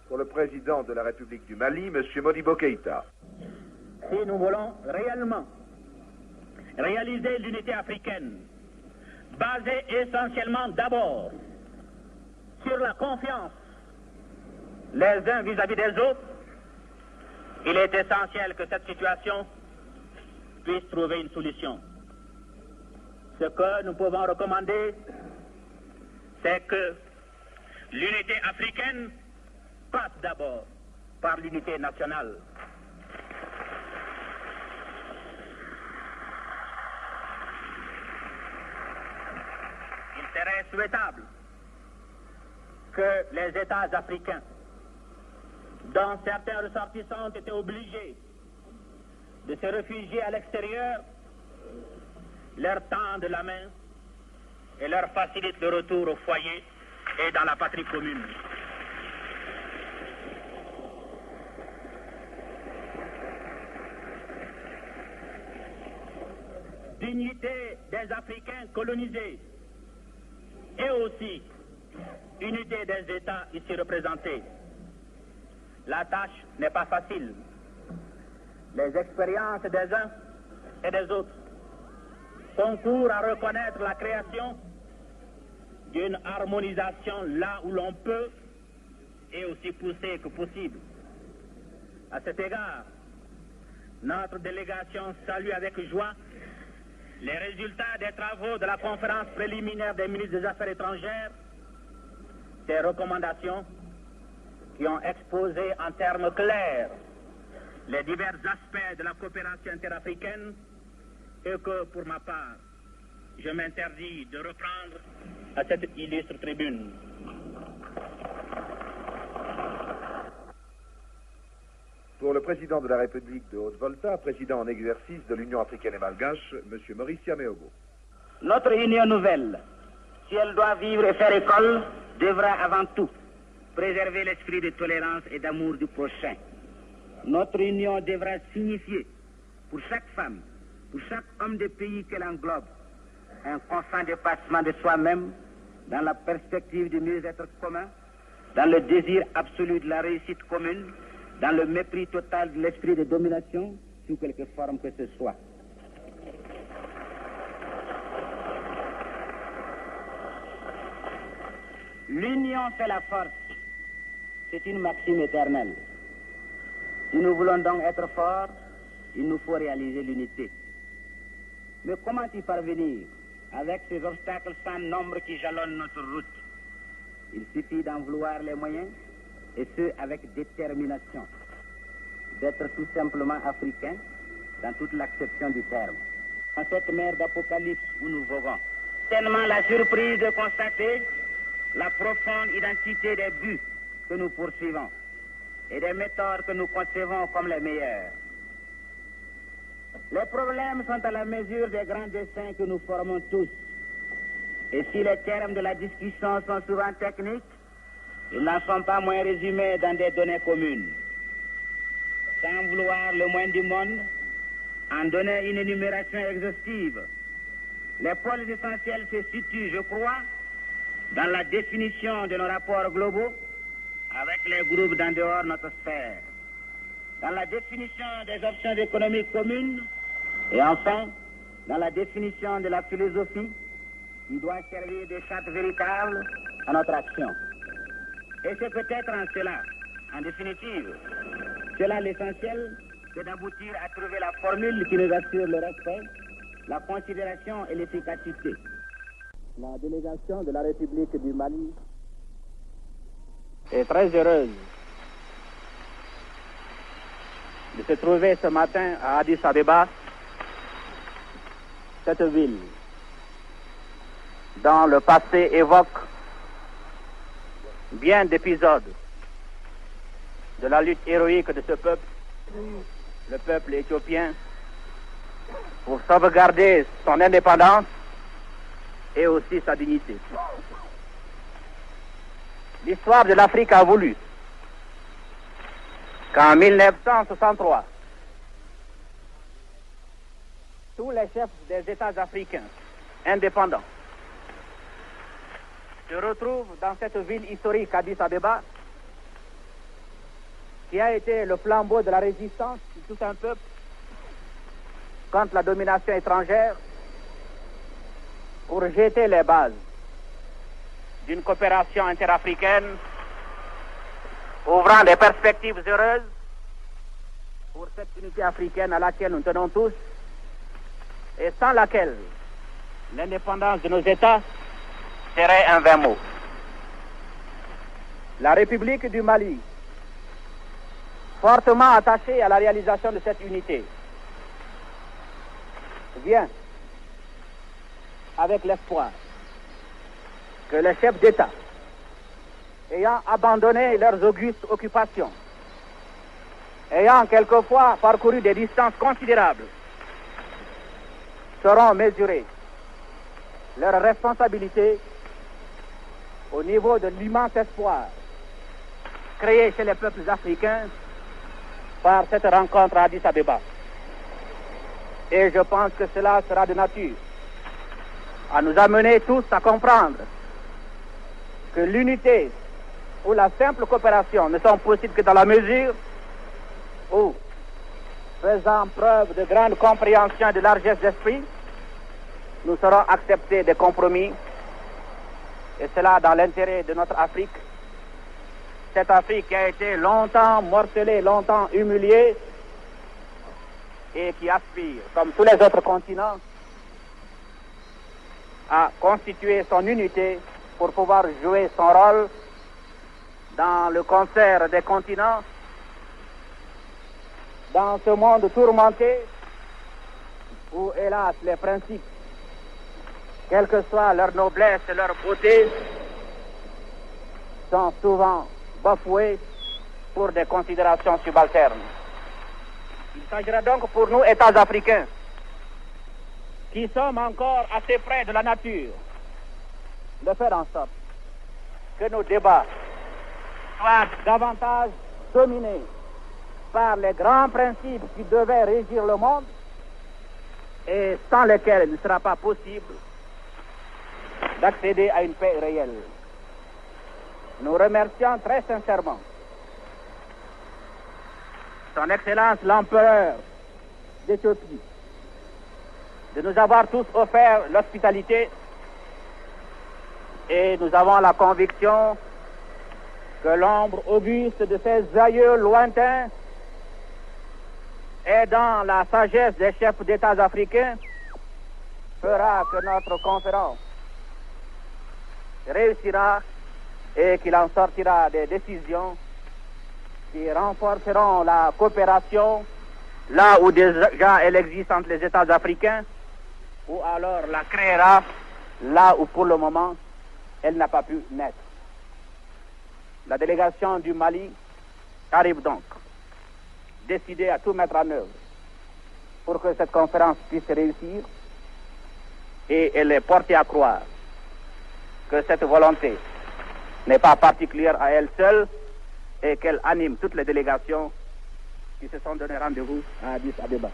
Pour le président de la République du Mali, M. Modibo Keïta. Si nous voulons réellement réaliser l'unité africaine, basée essentiellement d'abord sur la confiance les uns vis-à-vis des autres, il est essentiel que cette situation puisse trouver une solution. Ce que nous pouvons recommander, c'est que l'unité africaine passe d'abord par l'unité nationale. Il serait souhaitable que les États africains, dont certains ressortissants ont été obligés de se réfugier à l'extérieur, leur tendent la main et leur facilitent le retour au foyer et dans la patrie commune. Dignité des Africains colonisés et aussi unité des États ici représentés. La tâche n'est pas facile. Les expériences des uns et des autres concourent à reconnaître la création d'une harmonisation là où l'on peut et aussi poussée que possible. À cet égard, notre délégation salue avec joie les résultats des travaux de la conférence préliminaire des ministres des Affaires étrangères, ces recommandations qui ont exposé en termes clairs les divers aspects de la coopération interafricaine et que, pour ma part, je m'interdis de reprendre à cette illustre tribune. Pour le président de la République de Haute-Volta, président en exercice de l'Union africaine et malgache, M. Maurice Yaméogo. Notre union nouvelle, si elle doit vivre et faire école, devra avant tout préserver l'esprit de tolérance et d'amour du prochain. Notre union devra signifier pour chaque femme, pour chaque homme de pays qu'elle englobe, un constant dépassement de soi-même dans la perspective du mieux-être commun, dans le désir absolu de la réussite commune, dans le mépris total de l'esprit de domination, sous quelque forme que ce soit. L'union fait la force. C'est une maxime éternelle. Si nous voulons donc être forts, il nous faut réaliser l'unité. Mais comment y parvenir avec ces obstacles sans nombre qui jalonnent notre route? Il suffit d'en vouloir les moyens, et ce avec détermination. D'être tout simplement africain dans toute l'acception du terme. En cette mer d'apocalypse où nous voguons, tellement la surprise de constater la profonde identité des buts que nous poursuivons et des méthodes que nous concevons comme les meilleures. Les problèmes sont à la mesure des grands desseins que nous formons tous. Et si les termes de la discussion sont souvent techniques, ils n'en sont pas moins résumés dans des données communes. Sans vouloir le moins du monde, en donner une énumération exhaustive, les pôles essentiels se situent, je crois, dans la définition de nos rapports globaux avec les groupes d'en dehors de notre sphère, dans la définition des options économiques communes et enfin dans la définition de la philosophie qui doit servir de charte véritable à notre action. Et c'est peut-être en cela, en définitive, cela l'essentiel, c'est d'aboutir à trouver la formule qui nous assure le respect, la considération et l'efficacité. La délégation de la République du Mali est très heureuse de se trouver ce matin à Addis Abeba, cette ville dont le passé évoque bien d'épisodes de la lutte héroïque de ce peuple, le peuple éthiopien, pour sauvegarder son indépendance et aussi sa dignité. L'histoire de l'Afrique a voulu qu'en 1963, tous les chefs des États africains indépendants se retrouvent dans cette ville historique Addis Abeba qui a été le flambeau de la résistance de tout un peuple contre la domination étrangère, pour jeter les bases d'une coopération interafricaine ouvrant des perspectives heureuses pour cette unité africaine à laquelle nous tenons tous et sans laquelle l'indépendance de nos États serait un vain mot. La République du Mali, fortement attachée à la réalisation de cette unité, vient avec l'espoir que les chefs d'État, ayant abandonné leurs augustes occupations, ayant quelquefois parcouru des distances considérables, sauront mesurer leurs responsabilités au niveau de l'immense espoir créé chez les peuples africains par cette rencontre à Addis Abeba. Et je pense que cela sera de nature à nous amener tous à comprendre que l'unité ou la simple coopération ne sont possibles que dans la mesure où, faisant preuve de grande compréhension et de largesse d'esprit, nous saurons accepter des compromis, et cela dans l'intérêt de notre Afrique, cette Afrique qui a été longtemps morcelée, longtemps humiliée, et qui aspire, comme tous les autres continents, à constituer son unité pour pouvoir jouer son rôle dans le concert des continents, dans ce monde tourmenté où, hélas, les principes, quelle que soit leur noblesse et leur beauté, sont souvent bafoués pour des considérations subalternes. Il s'agira donc pour nous, États africains, qui sommes encore assez près de la nature, de faire en sorte que nos débats soient davantage dominés par les grands principes qui devaient régir le monde et sans lesquels il ne sera pas possible d'accéder à une paix réelle. Nous remercions très sincèrement Son Excellence l'Empereur d'Éthiopie de nous avoir tous offert l'hospitalité, et nous avons la conviction que l'ombre auguste de ces aïeux lointains et dans la sagesse des chefs d'État africains fera que notre conférence réussira et qu'il en sortira des décisions qui renforceront la coopération là où déjà elle existe entre les États africains, ou alors la créera là où pour le moment elle n'a pas pu naître. La délégation du Mali arrive donc, décidée à tout mettre en œuvre pour que cette conférence puisse réussir, et elle est portée à croire que cette volonté n'est pas particulière à elle seule et qu'elle anime toutes les délégations qui se sont donné rendez-vous à Addis Abeba.